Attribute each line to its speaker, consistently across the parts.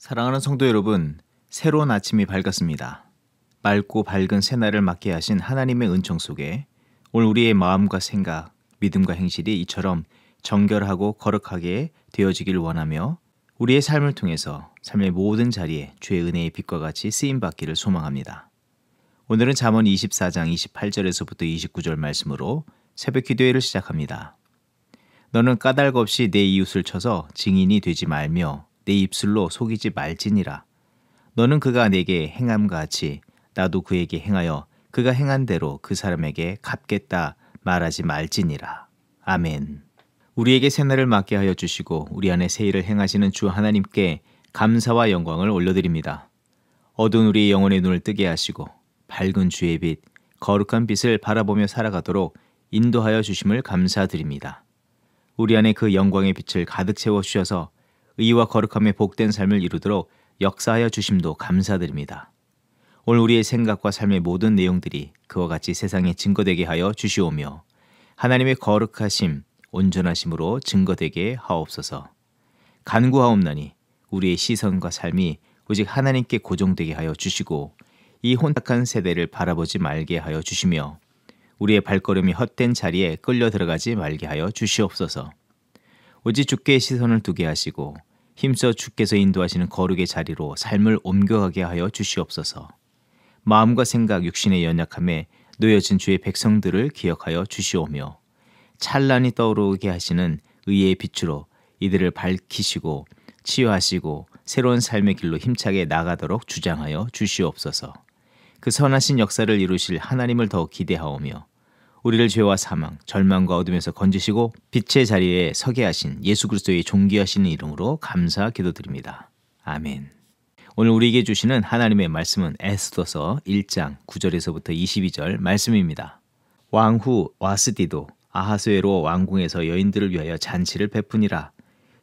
Speaker 1: 사랑하는 성도 여러분, 새로운 아침이 밝았습니다. 맑고 밝은 새날을 맞게 하신 하나님의 은총 속에 오늘 우리의 마음과 생각, 믿음과 행실이 이처럼 정결하고 거룩하게 되어지길 원하며 우리의 삶을 통해서 삶의 모든 자리에 주의 은혜의 빛과 같이 쓰임받기를 소망합니다. 오늘은 잠언 24장 28절에서부터 29절 말씀으로 새벽 기도회를 시작합니다. 너는 까닭 없이 내 이웃을 쳐서 증인이 되지 말며 내 입술로 속이지 말지니라. 너는 그가 내게 행함과 같이 나도 그에게 행하여 그가 행한 대로 그 사람에게 갚겠다 말하지 말지니라. 아멘. 우리에게 새날을 맞게 하여 주시고 우리 안에 새 일을 행하시는 주 하나님께 감사와 영광을 올려드립니다. 어두운 우리의 영혼의 눈을 뜨게 하시고 밝은 주의 빛, 거룩한 빛을 바라보며 살아가도록 인도하여 주심을 감사드립니다. 우리 안에 그 영광의 빛을 가득 채워주셔서 의와 거룩함에 복된 삶을 이루도록 역사하여 주심도 감사드립니다. 오늘 우리의 생각과 삶의 모든 내용들이 그와 같이 세상에 증거되게 하여 주시오며 하나님의 거룩하심, 온전하심으로 증거되게 하옵소서. 간구하옵나니 우리의 시선과 삶이 오직 하나님께 고정되게 하여 주시고 이 혼탁한 세대를 바라보지 말게 하여 주시며 우리의 발걸음이 헛된 자리에 끌려 들어가지 말게 하여 주시옵소서. 오직 주께 시선을 두게 하시고 힘써 주께서 인도하시는 거룩의 자리로 삶을 옮겨가게 하여 주시옵소서. 마음과 생각, 육신의 연약함에 놓여진 주의 백성들을 기억하여 주시오며 찬란히 떠오르게 하시는 의의 빛으로 이들을 밝히시고 치유하시고 새로운 삶의 길로 힘차게 나가도록 주장하여 주시옵소서. 그 선하신 역사를 이루실 하나님을 더욱 기대하오며 우리를 죄와 사망, 절망과 어둠에서 건지시고 빛의 자리에 서게 하신 예수 그리스도의 존귀하신 이름으로 감사 기도드립니다. 아멘. 오늘 우리에게 주시는 하나님의 말씀은 에스더서 1장 9절에서부터 22절 말씀입니다. 왕후 와스디도 아하수에로 왕궁에서 여인들을 위하여 잔치를 베푸니라.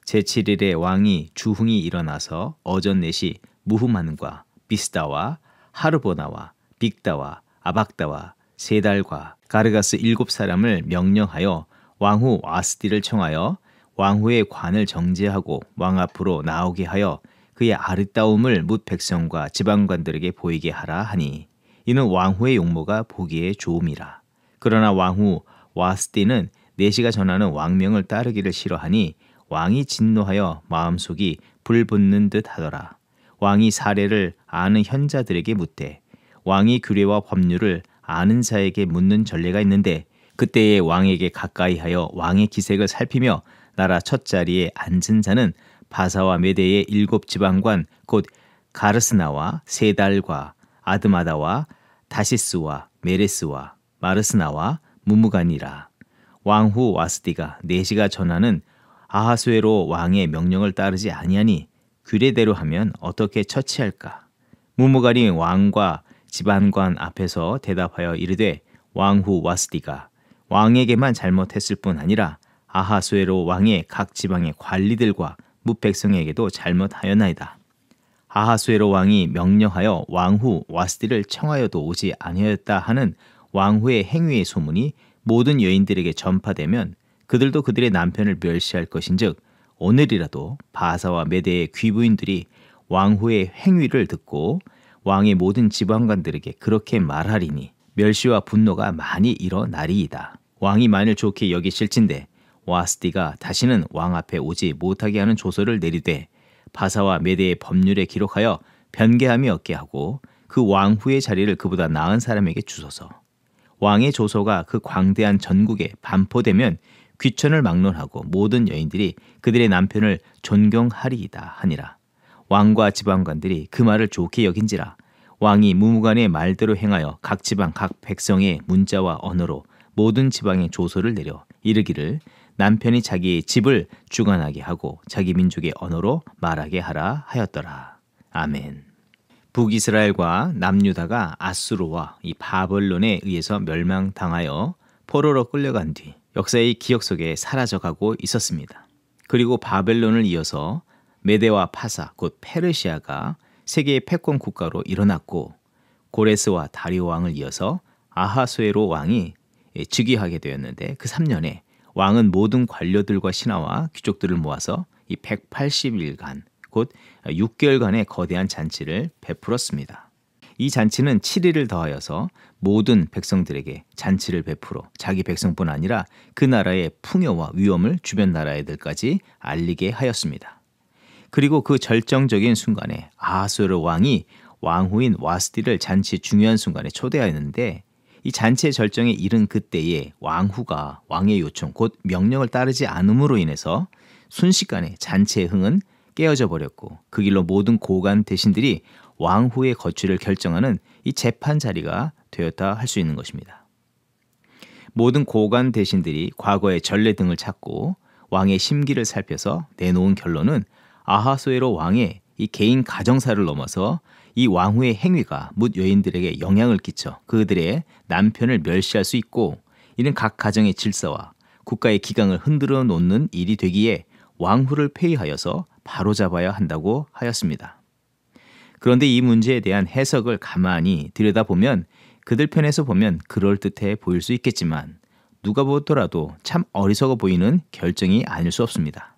Speaker 1: 제7일에 왕이 주흥이 일어나서 어전넷이 무후만과 비스다와 하르보나와 빅다와 아박다와 세달과 가르가스 7사람을 명령하여 왕후 와스디를 청하여 왕후의 관을 정제하고 왕 앞으로 나오게 하여 그의 아름다움을 뭇 백성과 지방관들에게 보이게 하라 하니 이는 왕후의 용모가 보기에 좋음이라. 그러나 왕후 와스디는 내시가 전하는 왕명을 따르기를 싫어하니 왕이 진노하여 마음속이 불붙는 듯 하더라. 왕이 사례를 아는 현자들에게 묻되 왕이 규례와 법률을 아는 자에게 묻는 전례가 있는데 그때에 왕에게 가까이하여 왕의 기색을 살피며 나라 첫 자리에 앉은 자는 바사와 메대의 7지방관 곧 가르스나와 세달과 아드마다와 다시스와 메레스와 마르스나와 무무간이라. 왕후 와스디가 내시가 전하는 아하수에로 왕의 명령을 따르지 아니하니 규례대로 하면 어떻게 처치할까? 무무간이 왕과 지방관 앞에서 대답하여 이르되 왕후 와스디가 왕에게만 잘못했을 뿐 아니라 아하수에로 왕의 각 지방의 관리들과 뭇백성에게도 잘못하였나이다. 아하수에로 왕이 명령하여 왕후 와스디를 청하여도 오지 아니하였다 하는 왕후의 행위의 소문이 모든 여인들에게 전파되면 그들도 그들의 남편을 멸시할 것인즉 오늘이라도 바사와 메대의 귀부인들이 왕후의 행위를 듣고 왕의 모든 지방관들에게 그렇게 말하리니 멸시와 분노가 많이 일어나리이다. 왕이 만일 좋게 여기실진대 와스디가 다시는 왕 앞에 오지 못하게 하는 조서를 내리되 바사와 메대의 법률에 기록하여 변개함이 없게 하고 그 왕후의 자리를 그보다 나은 사람에게 주소서. 왕의 조서가 그 광대한 전국에 반포되면 귀천을 막론하고 모든 여인들이 그들의 남편을 존경하리이다 하니라. 왕과 지방관들이 그 말을 좋게 여긴지라. 왕이 무무간의 말대로 행하여 각 지방 각 백성의 문자와 언어로 모든 지방의 조서를 내려 이르기를 남편이 자기의 집을 주관하게 하고 자기 민족의 언어로 말하게 하라 하였더라. 아멘. 북이스라엘과 남유다가 아수르와 이 바벨론에 의해서 멸망당하여 포로로 끌려간 뒤 역사의 기억 속에 사라져가고 있었습니다. 그리고 바벨론을 이어서 메대와 파사 곧 페르시아가 세계의 패권 국가로 일어났고 고레스와 다리오 왕을 이어서 아하수에로 왕이 즉위하게 되었는데 그 3년에 왕은 모든 관료들과 신하와 귀족들을 모아서 이 180일간 곧 6개월간의 거대한 잔치를 베풀었습니다. 이 잔치는 7일을 더하여서 모든 백성들에게 잔치를 베풀어 자기 백성뿐 아니라 그 나라의 풍요와 위엄을 주변 나라 애들까지 알리게 하였습니다. 그리고 그 절정적인 순간에 아하수에로 왕이 왕후인 와스디를 잔치 중요한 순간에 초대하였는데, 이 잔치의 절정에 이른 그때에 왕후가 왕의 요청 곧 명령을 따르지 않음으로 인해서 순식간에 잔치의 흥은 깨어져 버렸고, 그 길로 모든 고관 대신들이 왕후의 거취를 결정하는 이 재판 자리가 되었다 할 수 있는 것입니다. 모든 고관 대신들이 과거의 전례 등을 찾고 왕의 심기를 살펴서 내놓은 결론은 아하수에로 왕의 이 개인 가정사를 넘어서 이 왕후의 행위가 뭇 여인들에게 영향을 끼쳐 그들의 남편을 멸시할 수 있고, 이는 각 가정의 질서와 국가의 기강을 흔들어 놓는 일이 되기에 왕후를 폐위하여서 바로잡아야 한다고 하였습니다. 그런데 이 문제에 대한 해석을 가만히 들여다보면 그들 편에서 보면 그럴듯해 보일 수 있겠지만, 누가 보더라도 참 어리석어 보이는 결정이 아닐 수 없습니다.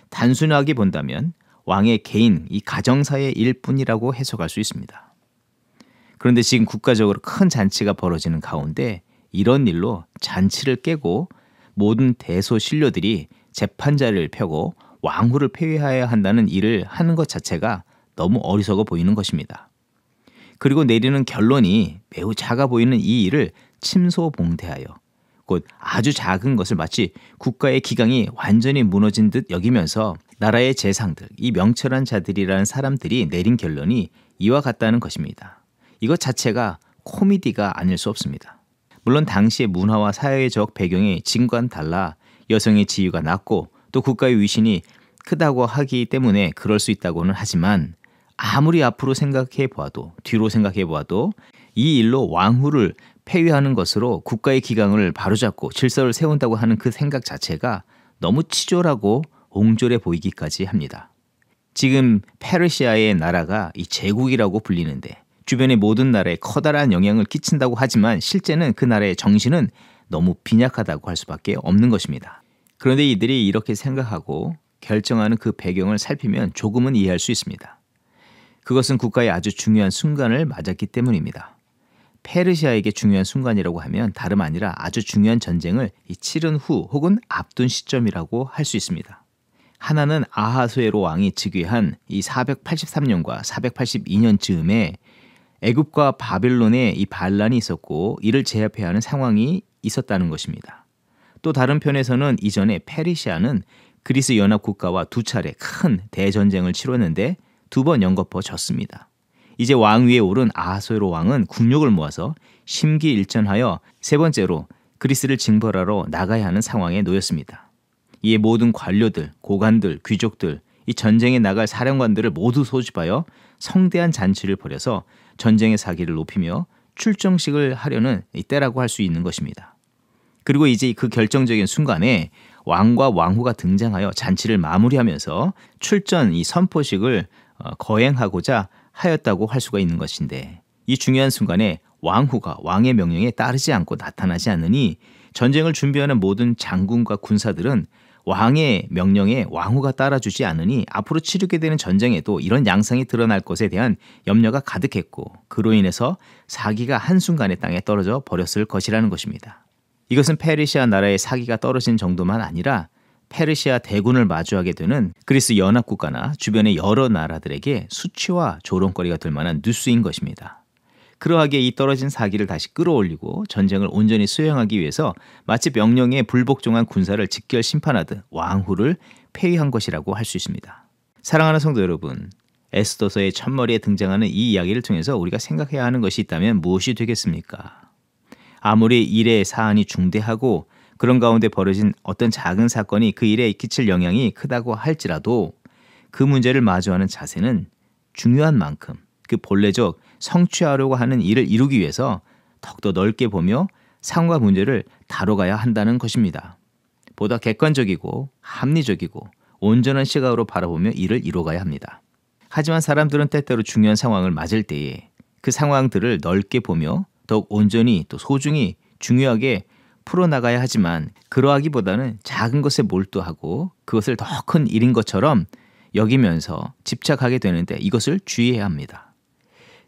Speaker 1: 단순하게 본다면 왕의 개인 이 가정사의 일뿐이라고 해석할 수 있습니다. 그런데 지금 국가적으로 큰 잔치가 벌어지는 가운데 이런 일로 잔치를 깨고 모든 대소신료들이 재판자를 펴고 왕후를 폐위해야 한다는 일을 하는 것 자체가 너무 어리석어 보이는 것입니다. 그리고 내리는 결론이 매우 작아 보이는 이 일을 침소봉대하여 곧 아주 작은 것을 마치 국가의 기강이 완전히 무너진 듯 여기면서 나라의 재상들, 이 명철한 자들이라는 사람들이 내린 결론이 이와 같다는 것입니다. 이것 자체가 코미디가 아닐 수 없습니다. 물론 당시의 문화와 사회적 배경이 지금과는 달라 여성의 지위가 낮고 또 국가의 위신이 크다고 하기 때문에 그럴 수 있다고는 하지만, 아무리 앞으로 생각해 보아도 뒤로 생각해 보아도 이 일로 왕후를 폐위하는 것으로 국가의 기강을 바로잡고 질서를 세운다고 하는 그 생각 자체가 너무 치졸하고 옹졸해 보이기까지 합니다. 지금 페르시아의 나라가 이 제국이라고 불리는데 주변의 모든 나라에 커다란 영향을 끼친다고 하지만 실제는 그 나라의 정신은 너무 빈약하다고 할 수밖에 없는 것입니다. 그런데 이들이 이렇게 생각하고 결정하는 그 배경을 살피면 조금은 이해할 수 있습니다. 그것은 국가의 아주 중요한 순간을 맞았기 때문입니다. 페르시아에게 중요한 순간이라고 하면 다름 아니라 아주 중요한 전쟁을 치른 후 혹은 앞둔 시점이라고 할 수 있습니다. 하나는 아하수에로 왕이 즉위한 이 483년과 482년 즈음에 애굽과 바벨론에 이 반란이 있었고 이를 제압해야 하는 상황이 있었다는 것입니다. 또 다른 편에서는 이전에 페르시아는 그리스 연합 국가와 두 차례 큰 대전쟁을 치렀는데 두 번 연거푸 졌습니다. 이제 왕위에 오른 아하수에로 왕은 국력을 모아서 심기일전하여 세 번째로 그리스를 징벌하러 나가야 하는 상황에 놓였습니다. 이에 모든 관료들, 고관들, 귀족들, 이 전쟁에 나갈 사령관들을 모두 소집하여 성대한 잔치를 벌여서 전쟁의 사기를 높이며 출정식을 하려는 이때라고 할 수 있는 것입니다. 그리고 이제 그 결정적인 순간에 왕과 왕후가 등장하여 잔치를 마무리하면서 출전 이 선포식을 거행하고자 하였다고 할 수가 있는 것인데, 이 중요한 순간에 왕후가 왕의 명령에 따르지 않고 나타나지 않으니 전쟁을 준비하는 모든 장군과 군사들은 왕의 명령에 왕후가 따라주지 않으니 앞으로 치르게 되는 전쟁에도 이런 양상이 드러날 것에 대한 염려가 가득했고, 그로 인해서 사기가 한순간에 땅에 떨어져 버렸을 것이라는 것입니다. 이것은 페르시아 나라의 사기가 떨어진 정도만 아니라 페르시아 대군을 마주하게 되는 그리스 연합국가나 주변의 여러 나라들에게 수치와 조롱거리가 될 만한 뉴스인 것입니다. 그러하기에 이 떨어진 사기를 다시 끌어올리고 전쟁을 온전히 수행하기 위해서 마치 명령에 불복종한 군사를 직결 심판하듯 왕후를 폐위한 것이라고 할 수 있습니다. 사랑하는 성도 여러분, 에스더서의 첫머리에 등장하는 이 이야기를 통해서 우리가 생각해야 하는 것이 있다면 무엇이 되겠습니까? 아무리 일의 사안이 중대하고 그런 가운데 벌어진 어떤 작은 사건이 그 일에 끼칠 영향이 크다고 할지라도 그 문제를 마주하는 자세는 중요한 만큼 그 본래적 성취하려고 하는 일을 이루기 위해서 더욱더 넓게 보며 상황과 문제를 다뤄가야 한다는 것입니다. 보다 객관적이고 합리적이고 온전한 시각으로 바라보며 일을 이뤄가야 합니다. 하지만 사람들은 때때로 중요한 상황을 맞을 때에 그 상황들을 넓게 보며 더욱 온전히 또 소중히 중요하게 풀어나가야 하지만, 그러하기보다는 작은 것에 몰두하고 그것을 더 큰 일인 것처럼 여기면서 집착하게 되는데 이것을 주의해야 합니다.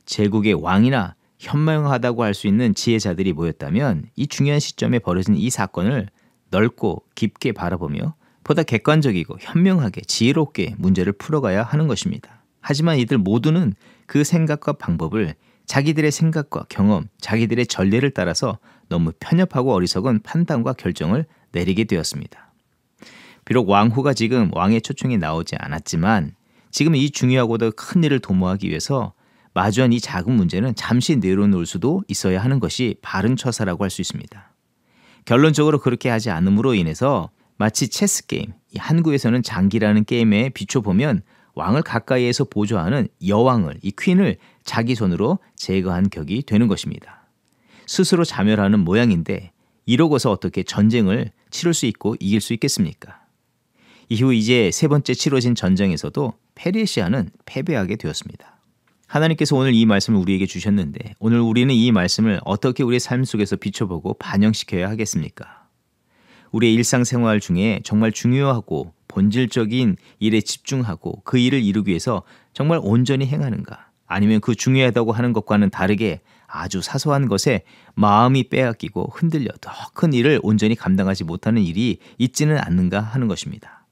Speaker 1: 제국의 왕이나 현명하다고 할 수 있는 지혜자들이 모였다면 이 중요한 시점에 벌어진 이 사건을 넓고 깊게 바라보며 보다 객관적이고 현명하게 지혜롭게 문제를 풀어가야 하는 것입니다. 하지만 이들 모두는 그 생각과 방법을 자기들의 생각과 경험, 자기들의 전례를 따라서 너무 편협하고 어리석은 판단과 결정을 내리게 되었습니다. 비록 왕후가 지금 왕의 초청에 나오지 않았지만 지금 이 중요하고도 큰 일을 도모하기 위해서 마주한 이 작은 문제는 잠시 내려놓을 수도 있어야 하는 것이 바른 처사라고 할 수 있습니다. 결론적으로 그렇게 하지 않음으로 인해서 마치 체스 게임, 이 한국에서는 장기라는 게임에 비춰보면 왕을 가까이에서 보조하는 여왕을, 이 퀸을 자기 손으로 제거한 격이 되는 것입니다. 스스로 자멸하는 모양인데 이러고서 어떻게 전쟁을 치를 수 있고 이길 수 있겠습니까? 이후 이제 세 번째 치러진 전쟁에서도 페르시아는 패배하게 되었습니다. 하나님께서 오늘 이 말씀을 우리에게 주셨는데 오늘 우리는 이 말씀을 어떻게 우리의 삶 속에서 비춰보고 반영시켜야 하겠습니까? 우리의 일상생활 중에 정말 중요하고 본질적인 일에 집중하고 그 일을 이루기 위해서 정말 온전히 행하는가? 아니면 그 중요하다고 하는 것과는 다르게 아주 사소한 것에 마음이 빼앗기고 흔들려 더 큰 일을 온전히 감당하지 못하는 일이 있지는 않는가 하는 것입니다.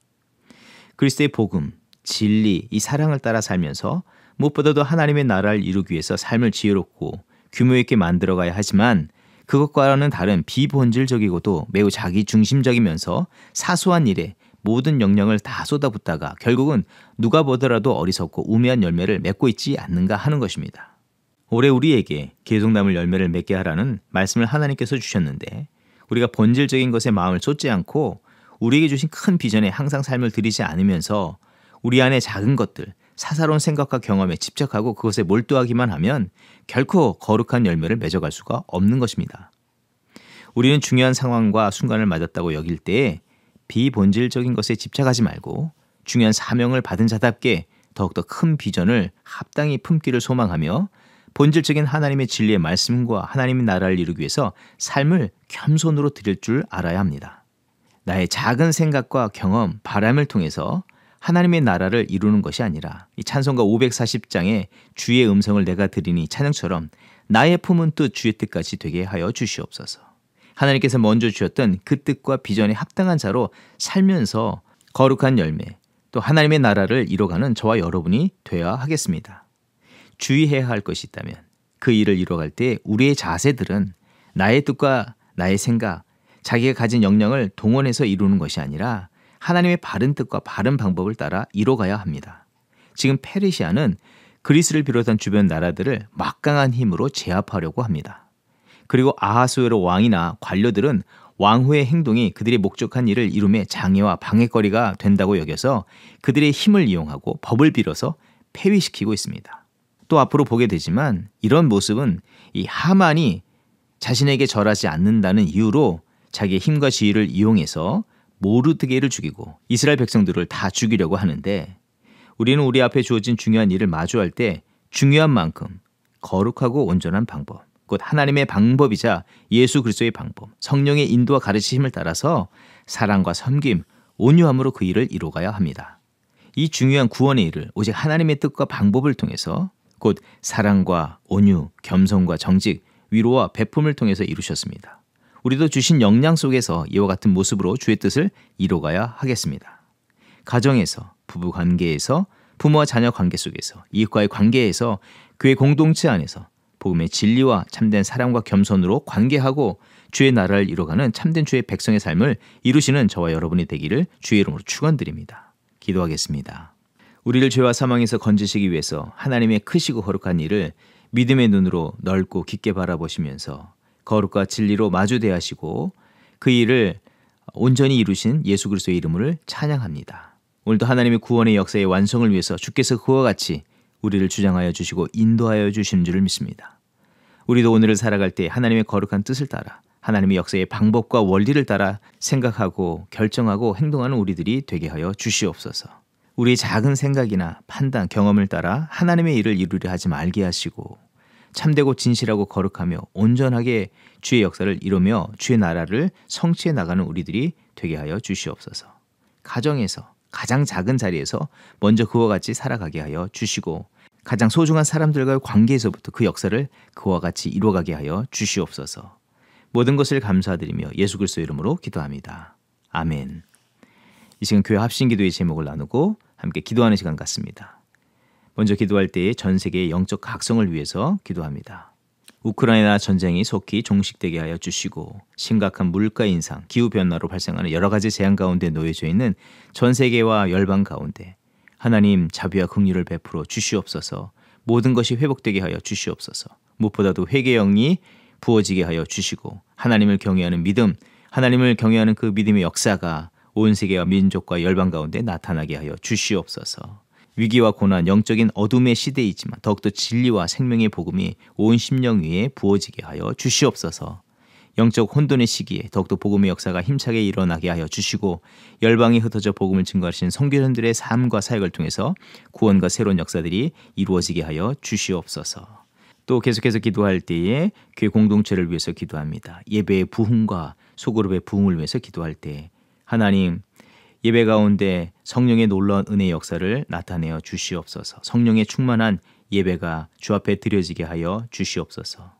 Speaker 1: 그리스도의 복음, 진리, 이 사랑을 따라 살면서 무엇보다도 하나님의 나라를 이루기 위해서 삶을 지혜롭고 규모 있게 만들어가야 하지만 그것과는 다른 비본질적이고도 매우 자기중심적이면서 사소한 일에 모든 영역을 다 쏟아붓다가 결국은 누가 보더라도 어리석고 우매한 열매를 맺고 있지 않는가 하는 것입니다. 올해 우리에게 계속 남을 열매를 맺게 하라는 말씀을 하나님께서 주셨는데 우리가 본질적인 것에 마음을 쏟지 않고 우리에게 주신 큰 비전에 항상 삶을 들이지 않으면서 우리 안에 작은 것들, 사사로운 생각과 경험에 집착하고 그것에 몰두하기만 하면 결코 거룩한 열매를 맺어갈 수가 없는 것입니다. 우리는 중요한 상황과 순간을 맞았다고 여길 때에 비본질적인 것에 집착하지 말고 중요한 사명을 받은 자답게 더욱더 큰 비전을 합당히 품기를 소망하며 본질적인 하나님의 진리의 말씀과 하나님의 나라를 이루기 위해서 삶을 겸손으로 드릴 줄 알아야 합니다. 나의 작은 생각과 경험, 바람을 통해서 하나님의 나라를 이루는 것이 아니라 이 찬송가 540장의 주의 음성을 내가 들으니 찬양처럼 나의 품은 뜻 주의 뜻까지 되게 하여 주시옵소서. 하나님께서 먼저 주셨던 그 뜻과 비전에 합당한 자로 살면서 거룩한 열매, 또 하나님의 나라를 이뤄가는 저와 여러분이 되어야 하겠습니다. 주의해야 할 것이 있다면 그 일을 이뤄갈 때 우리의 자세들은 나의 뜻과 나의 생각, 자기가 가진 역량을 동원해서 이루는 것이 아니라 하나님의 바른 뜻과 바른 방법을 따라 이뤄가야 합니다. 지금 페르시아는 그리스를 비롯한 주변 나라들을 막강한 힘으로 제압하려고 합니다. 그리고 아하수에로 왕이나 관료들은 왕후의 행동이 그들이 목적한 일을 이룸에 장애와 방해거리가 된다고 여겨서 그들의 힘을 이용하고 법을 빌어서 폐위시키고 있습니다. 또 앞으로 보게 되지만 이런 모습은 이 하만이 자신에게 절하지 않는다는 이유로 자기의 힘과 지위를 이용해서 모르드게를 죽이고 이스라엘 백성들을 다 죽이려고 하는데 우리는 우리 앞에 주어진 중요한 일을 마주할 때 중요한 만큼 거룩하고 온전한 방법, 곧 하나님의 방법이자 예수 그리스도의 방법, 성령의 인도와 가르치심을 따라서 사랑과 섬김, 온유함으로 그 일을 이루어가야 합니다. 이 중요한 구원의 일을 오직 하나님의 뜻과 방법을 통해서 곧 사랑과 온유, 겸손과 정직, 위로와 베품을 통해서 이루셨습니다. 우리도 주신 역량 속에서 이와 같은 모습으로 주의 뜻을 이뤄가야 하겠습니다. 가정에서, 부부 관계에서, 부모와 자녀 관계 속에서, 이웃과의 관계에서, 교회 공동체 안에서 복음의 진리와 참된 사랑과 겸손으로 관계하고 주의 나라를 이뤄가는 참된 주의 백성의 삶을 이루시는 저와 여러분이 되기를 주의 이름으로 축원드립니다. 기도하겠습니다. 우리를 죄와 사망에서 건지시기 위해서 하나님의 크시고 거룩한 일을 믿음의 눈으로 넓고 깊게 바라보시면서 거룩과 진리로 마주 대하시고 그 일을 온전히 이루신 예수 그리스도의 이름을 찬양합니다. 오늘도 하나님의 구원의 역사의 완성을 위해서 주께서 그와 같이 우리를 주장하여 주시고 인도하여 주시는 줄을 믿습니다. 우리도 오늘을 살아갈 때 하나님의 거룩한 뜻을 따라 하나님의 역사의 방법과 원리를 따라 생각하고 결정하고 행동하는 우리들이 되게 하여 주시옵소서. 우리의 작은 생각이나 판단, 경험을 따라 하나님의 일을 이루려 하지 말게 하시고 참되고 진실하고 거룩하며 온전하게 주의 역사를 이루며 주의 나라를 성취해 나가는 우리들이 되게 하여 주시옵소서. 가정에서, 가장 작은 자리에서 먼저 그와 같이 살아가게 하여 주시고 가장 소중한 사람들과의 관계에서부터 그 역사를 그와 같이 이루어가게 하여 주시옵소서. 모든 것을 감사드리며 예수 그리스도의 이름으로 기도합니다. 아멘. 이 시간 교회 합심기도의 제목을 나누고 함께 기도하는 시간 같습니다. 먼저 기도할 때에 전 세계의 영적 각성을 위해서 기도합니다. 우크라이나 전쟁이 속히 종식되게 하여 주시고 심각한 물가 인상, 기후변화로 발생하는 여러 가지 재앙 가운데 놓여져 있는 전 세계와 열방 가운데 하나님 자비와 긍휼을 베풀어 주시옵소서. 모든 것이 회복되게 하여 주시옵소서. 무엇보다도 회개의 영이 부어지게 하여 주시고 하나님을 경외하는 믿음, 하나님을 경외하는 그 믿음의 역사가 온 세계와 민족과 열방 가운데 나타나게 하여 주시옵소서. 위기와 고난, 영적인 어둠의 시대이지만 더욱더 진리와 생명의 복음이 온 심령 위에 부어지게 하여 주시옵소서. 영적 혼돈의 시기에 더욱더 복음의 역사가 힘차게 일어나게 하여 주시고 열방에 흩어져 복음을 증거하신 선교사들의 삶과 사역을 통해서 구원과 새로운 역사들이 이루어지게 하여 주시옵소서. 또 계속해서 기도할 때에 교회 공동체를 위해서 기도합니다. 예배의 부흥과 소그룹의 부흥을 위해서 기도할 때 하나님 예배 가운데 성령의 놀라운 은혜의 역사를 나타내어 주시옵소서. 성령의 충만한 예배가 주 앞에 드려지게 하여 주시옵소서.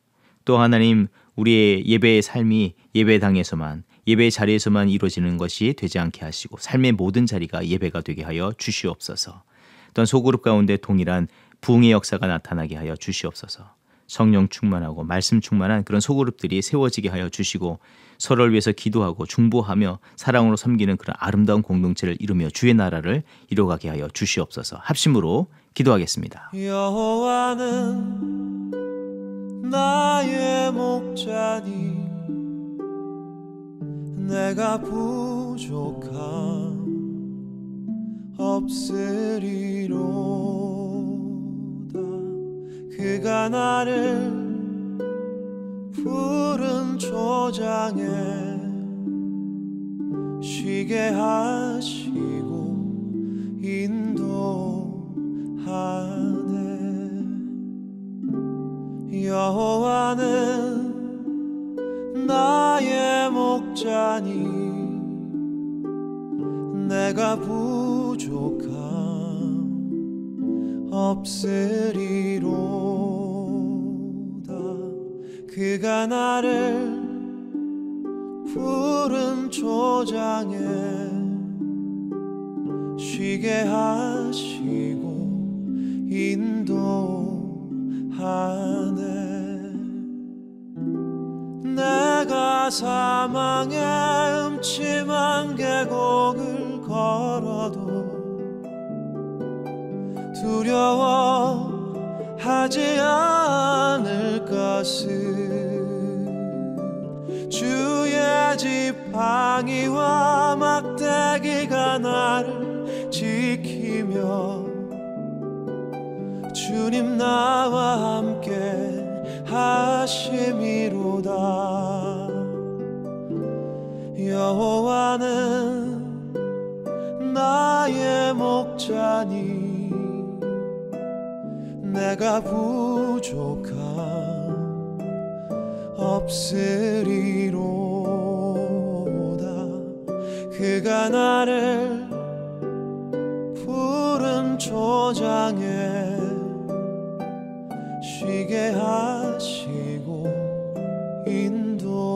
Speaker 1: 또 하나님 우리의 예배의 삶이 예배당에서만 예배의 자리에서만 이루어지는 것이 되지 않게 하시고 삶의 모든 자리가 예배가 되게 하여 주시옵소서. 또한 소그룹 가운데 동일한 부흥의 역사가 나타나게 하여 주시옵소서. 성령 충만하고 말씀 충만한 그런 소그룹들이 세워지게 하여 주시고 서로를 위해서 기도하고 중보하며 사랑으로 섬기는 그런 아름다운 공동체를 이루며 주의 나라를 이루어가게 하여 주시옵소서. 합심으로 기도하겠습니다.
Speaker 2: 여호와는 나의 목자니 내가 부족함 없으리로다. 그가 나를 푸른 초장에 쉬게 하시고 인도하네. 여호와는 나의 목자니 내가 부족함 없으리로다. 그가 나를 푸른 초장에 쉬게 하시고 인도하네. 내가 사망의 음침한 계곡을 걸어도 두려워하지 않을 것을 주의 지팡이와 막대기가 나를 지키며 주님 나와 함께 하심이로다. 여호와는 나의 목자니 내가 부족함 없으리로다. 그가 나를 푸른 초장에 쉬게 하시고 인도하네.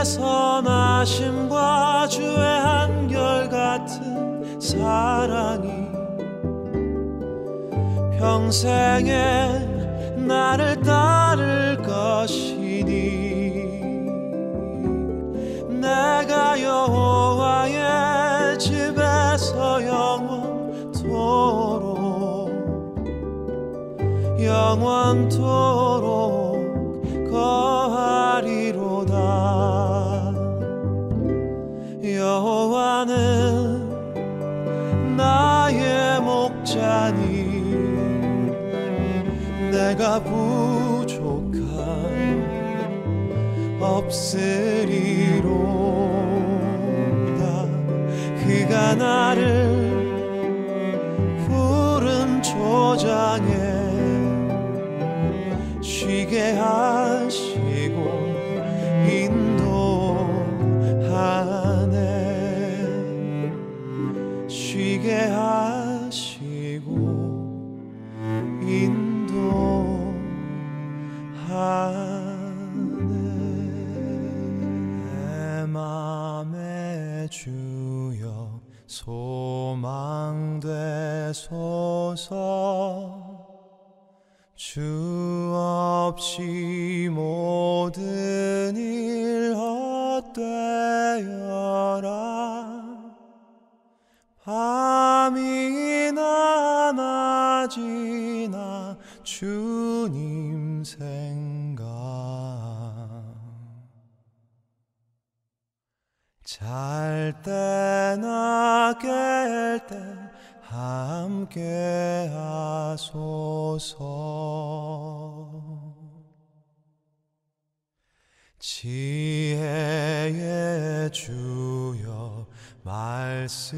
Speaker 2: 선하심과 주의 한결같은 사랑이 평생에 나를 따를 것이니 내가 여호와의 집에서 영원토록 거하 여호와는 나의 목자니 내가 부족함 없으리로다. 그가 나를 푸른 초장에 쉬게 하시고 인도하네. 쉬게 하시고 인도하네. 내 맘에 주여 소망되소서. 주 없이 모든 일 헛되어라. 밤이나 낮이나 주님 생각. 잘 때나 깰 때 함께 하소서. 지혜의 주여 말씀으로서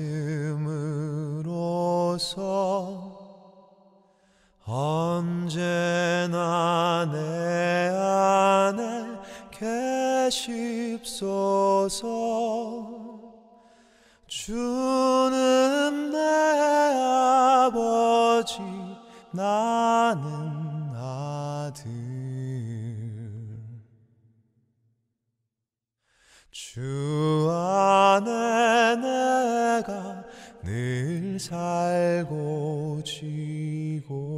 Speaker 2: 언제나 내 안에 계십소서. 주는 내 아버지 나는 아들. 주 안에 내가 늘 살고 지고.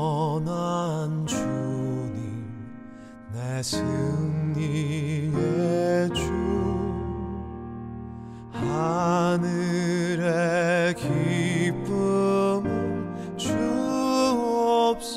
Speaker 2: 영원한 주님 내 승리의 주. 하늘의 기쁨을 주옵소서.